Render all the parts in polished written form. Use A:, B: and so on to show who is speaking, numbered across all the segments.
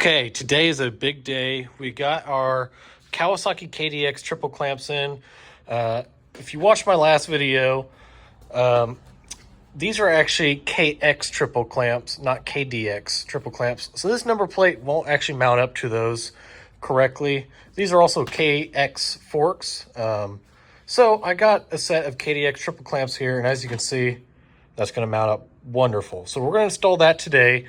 A: Okay, today is a big day. We got our Kawasaki KDX triple clamps in. If you watched my last video, these are actually KX triple clamps, not KDX triple clamps. So this number plate won't actually mount up to those correctly. These are also KX forks. So I got a set of KDX triple clamps here, and as you can see, that's going to mount up wonderful. So we're going to install that today.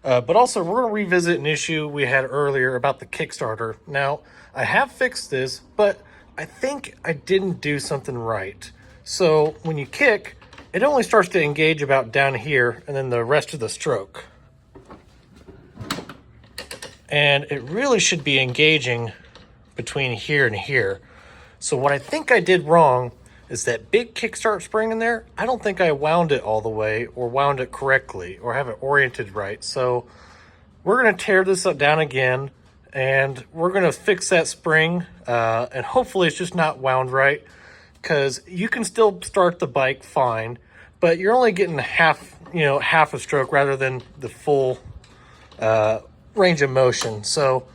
A: But also, we're going to revisit an issue we had earlier about the Kickstarter. Now, I have fixed this, but I think I didn't do something right. So when you kick, it only starts to engage about down here and then the rest of the stroke. And it really should be engaging between here and here. So what I think I did wrong is that big Kickstart spring in there, I don't think I wound it all the way or wound it correctly or have it oriented right. So we're going to tear this up down again and we're going to fix that spring and hopefully it's just not wound right, because you can still start the bike fine, but you're only getting half a stroke rather than the full range of motion. So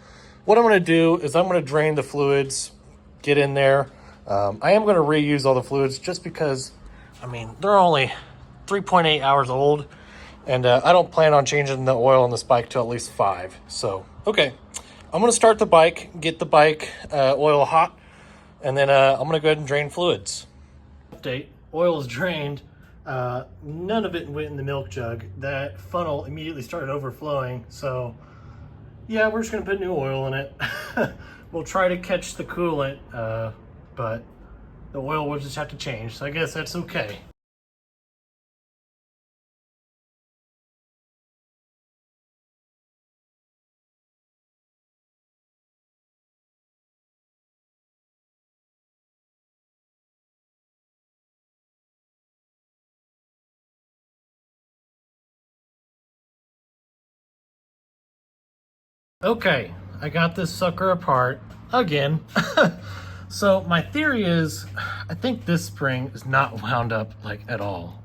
A: what I'm going to do is I'm going to drain the fluids, get in there. I am going to reuse all the fluids just because, I mean, they're only 3.8 hours old, and I don't plan on changing the oil on this bike till at least 5. So, okay, I'm going to start the bike, get the bike oil hot, and then I'm going to go ahead and drain fluids. Update, oil is drained. None of it went in the milk jug. That funnel immediately started overflowing. So, yeah, we're just going to put new oil in it. We'll try to catch the coolant, but the oil will just have to change, so I guess that's okay. Okay, I got this sucker apart again. So my theory is, I think this spring is not wound up like at all.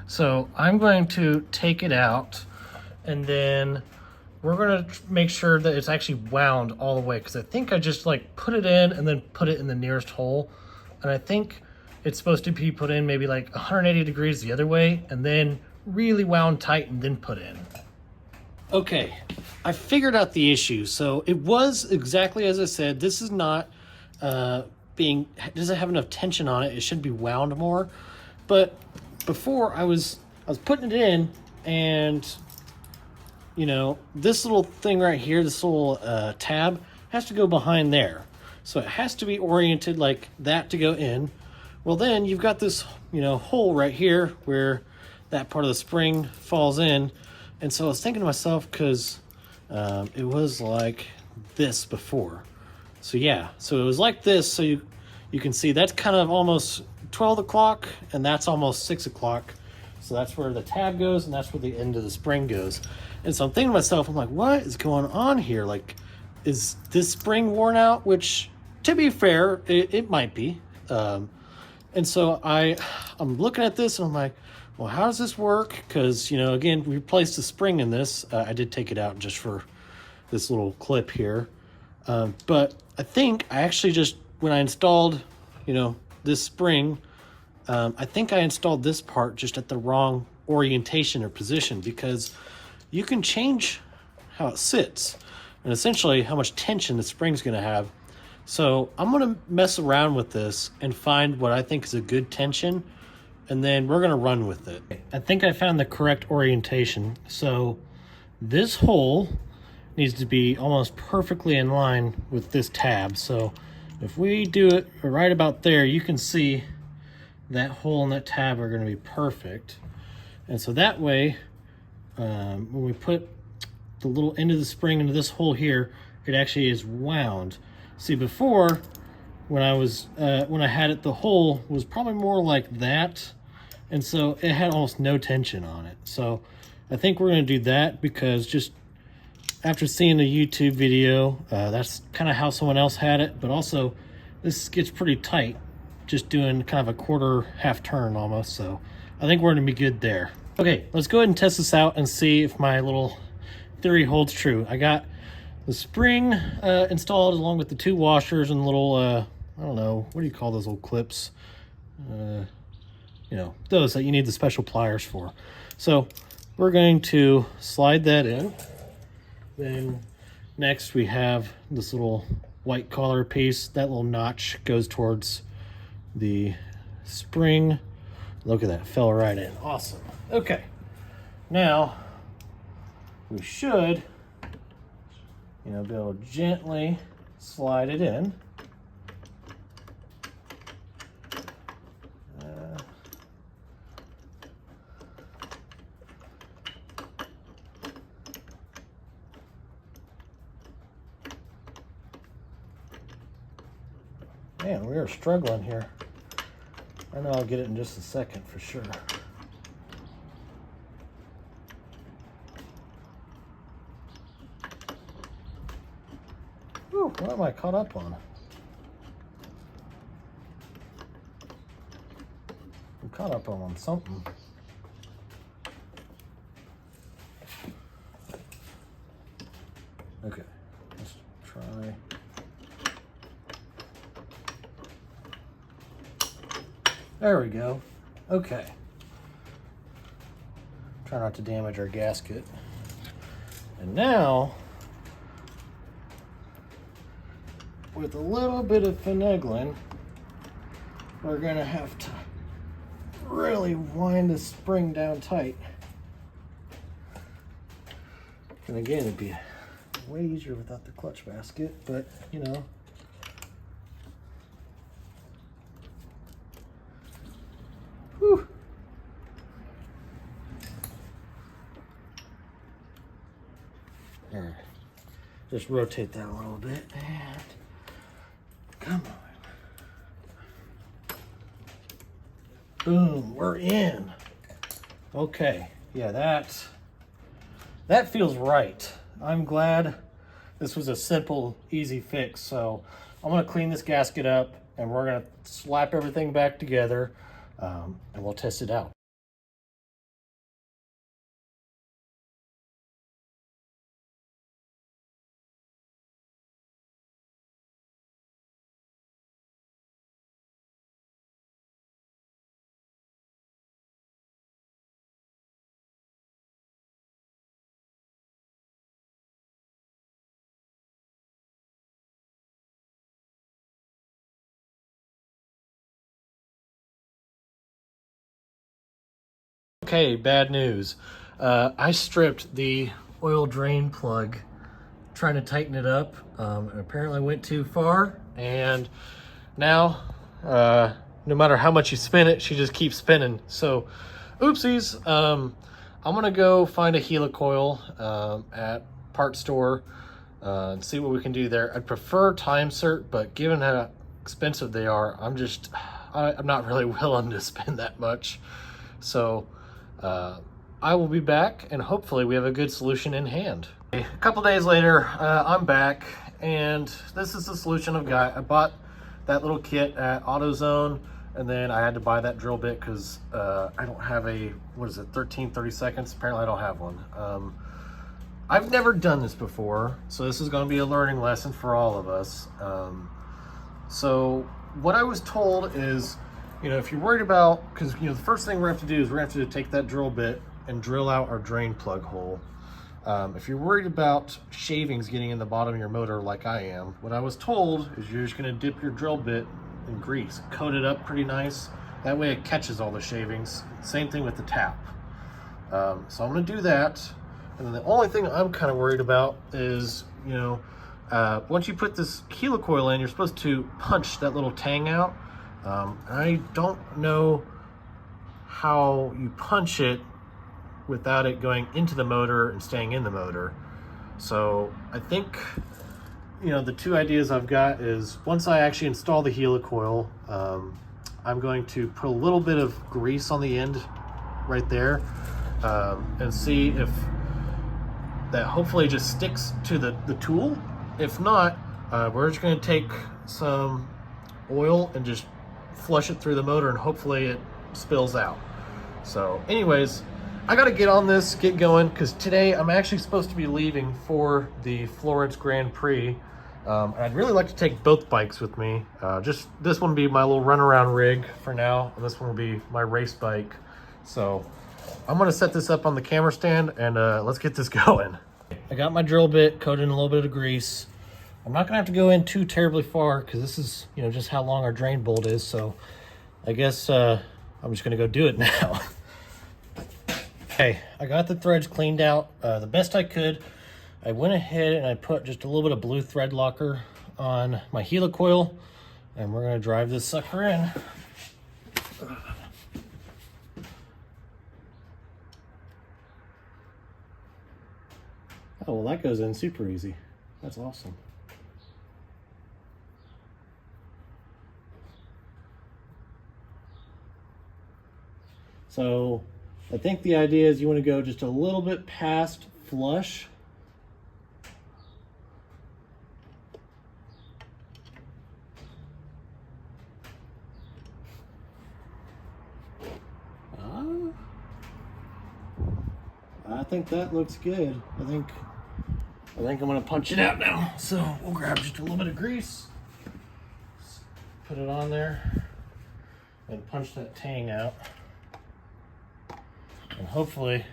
A: So I'm going to take it out and then we're going to make sure that it's actually wound all the way, because I think I just like put it in and then put it in the nearest hole. And I think it's supposed to be put in maybe like 180 degrees the other way and then really wound tight and then put in. Okay, I figured out the issue. So it was exactly as I said. This is not doesn't have enough tension on it. It should be wound more. But before I was putting it in, and this little thing right here, this little tab has to go behind there. So it has to be oriented like that to go in. Well, then you've got this hole right here where that part of the spring falls in. And so I was thinking to myself, because it was like this before. So yeah, so it was like this. So you can see that's kind of almost 12 o'clock and that's almost 6 o'clock. So that's where the tab goes and that's where the end of the spring goes. And so I'm thinking to myself, I'm like, what is going on here? Like, is this spring worn out? Which, to be fair, it might be. And so I'm looking at this and I'm like, well, how does this work? Because, again, we replaced the spring in this. I did take it out just for this little clip here. But I think I actually just, when I installed, this spring, I think I installed this part just at the wrong orientation or position, because you can change how it sits and essentially how much tension the spring's going to have. So I'm going to mess around with this and find what I think is a good tension, and then we're going to run with it. I think I found the correct orientation. So this hole needs to be almost perfectly in line with this tab. So if we do it right about there, you can see that hole and that tab are going to be perfect. And so that way, when we put the little end of the spring into this hole here, it actually is wound. See, before, when I had it, the hole was probably more like that, and so it had almost no tension on it. So I think we're going to do that, because just after seeing the YouTube video, that's kind of how someone else had it. But also, this gets pretty tight, just doing kind of a quarter half turn almost. So I think we're going to be good there. Okay, let's go ahead and test this out and see if my little theory holds true. I got the spring installed along with the 2 washers and little, I don't know, what do you call those little clips? You know, those that you need the special pliers for. So we're going to slide that in. Then next we have this little white collar piece. That little notch goes towards the spring. Look at that, fell right in. Awesome. Okay, now we should, you know, be able to gently slide it in. Man, we are struggling here. I know I'll get it in just a second for sure. Whew, what am I caught up on? I'm caught up on something. Okay, let's try. There we go. Okay. Try not to damage our gasket. And now, with a little bit of finagling, we're gonna have to really wind the spring down tight. And again, it'd be way easier without the clutch basket, but you know. Whew. All right, just rotate that a little bit and come on. Boom, we're in. Okay, yeah, that feels right. I'm glad this was a simple, easy fix. So I'm gonna clean this gasket up and we're gonna slap everything back together and we'll test it out. Okay, bad news. I stripped the oil drain plug trying to tighten it up. And apparently went too far, and now no matter how much you spin it, she just keeps spinning. So oopsies. I'm gonna go find a helicoil at part store and see what we can do there. I'd prefer time cert, but given how expensive they are, I'm not really willing to spend that much. So I will be back and hopefully we have a good solution in hand. A couple days later, I'm back and this is the solution I've got. I bought that little kit at AutoZone and then I had to buy that drill bit because I don't have a, 13/32. Apparently I don't have one. I've never done this before, so this is going to be a learning lesson for all of us. So what I was told is, you know, if you're worried about, because, you know, the first thing we're going to have to do is we're going to have to take that drill bit and drill out our drain plug hole. If you're worried about shavings getting in the bottom of your motor like I am, what I was told is you're just going to dip your drill bit in grease, coat it up pretty nice. That way it catches all the shavings. Same thing with the tap. So I'm going to do that. And then the only thing I'm kind of worried about is, you know, once you put this helicoil in, you're supposed to punch that little tang out. I don't know how you punch it without it going into the motor and staying in the motor. So I think, you know, the two ideas I've got is once I actually install the helicoil, I'm going to put a little bit of grease on the end right there and see if that hopefully just sticks to the tool. If not, we're just going to take some oil and just flush it through the motor and hopefully it spills out. So anyways, I gotta get on this, get going, because today I'm actually supposed to be leaving for the Florence Grand Prix. I'd really like to take both bikes with me. Just this one will be my little runaround rig for now, and this one will be my race bike. So I'm gonna set this up on the camera stand and let's get this going. I got my drill bit coated in a little bit of grease. I'm not gonna have to go in too terribly far because this is, you know, just how long our drain bolt is. So I guess I'm just gonna go do it now. Okay, I got the threads cleaned out the best I could. I went ahead and I put just a little bit of blue thread locker on my helicoil, and we're gonna drive this sucker in. Oh, well, that goes in super easy. That's awesome. So I think the idea is you want to go just a little bit past flush. I think that looks good. I think I'm gonna punch it out now. So we'll grab just a little bit of grease, put it on there, and punch that tang out. And hopefully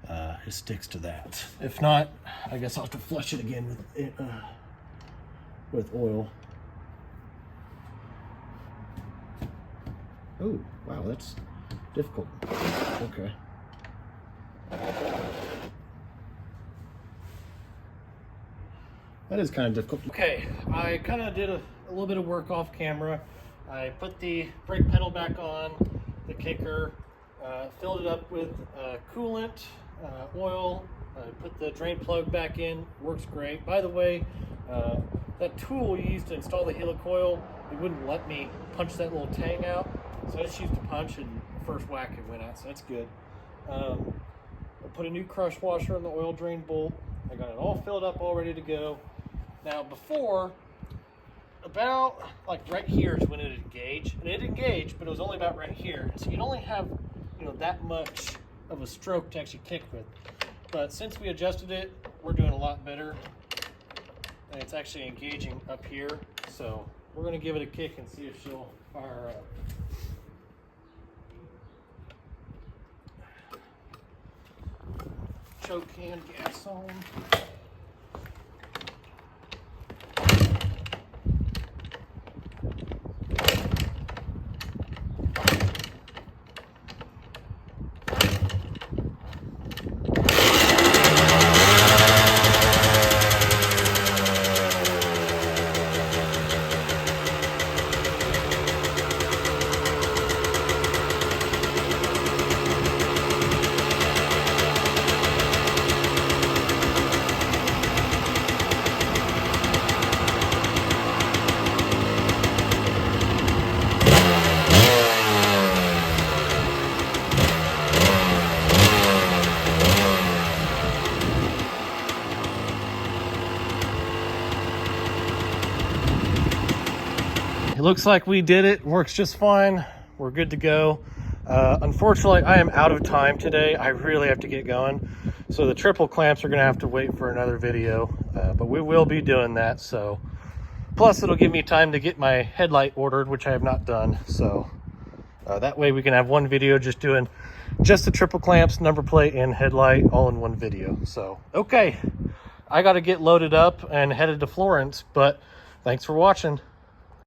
A: it sticks to that. If not, I guess I'll have to flush it again with oil. Oh, wow, that's difficult. Okay. That is kind of difficult. Okay, I kind of did a little bit of work off camera. I put the brake pedal back on, the kicker, filled it up with coolant, oil, put the drain plug back in, works great. By the way, that tool you used to install the helicoil, it wouldn't let me punch that little tang out, so I just used a punch and first whack it went out, so that's good. I put a new crush washer on the oil drain bolt. I got it all filled up, all ready to go. Now before, about like right here is when it engaged, and it engaged, but it was only about right here. So you'd only have, you know, that much of a stroke to actually kick with. But since we adjusted it, we're doing a lot better, and it's actually engaging up here. So we're gonna give it a kick and see if she'll fire up. Choke hand gas on. It looks like we did it. Works just fine. We're good to go. Unfortunately, I am out of time today. I really have to get going. So the triple clamps are gonna have to wait for another video, but we will be doing that. So plus it'll give me time to get my headlight ordered, which I have not done. So that way we can have one video just doing just the triple clamps, number plate, and headlight all in one video. So, okay, I gotta get loaded up and headed to Florence, but thanks for watching.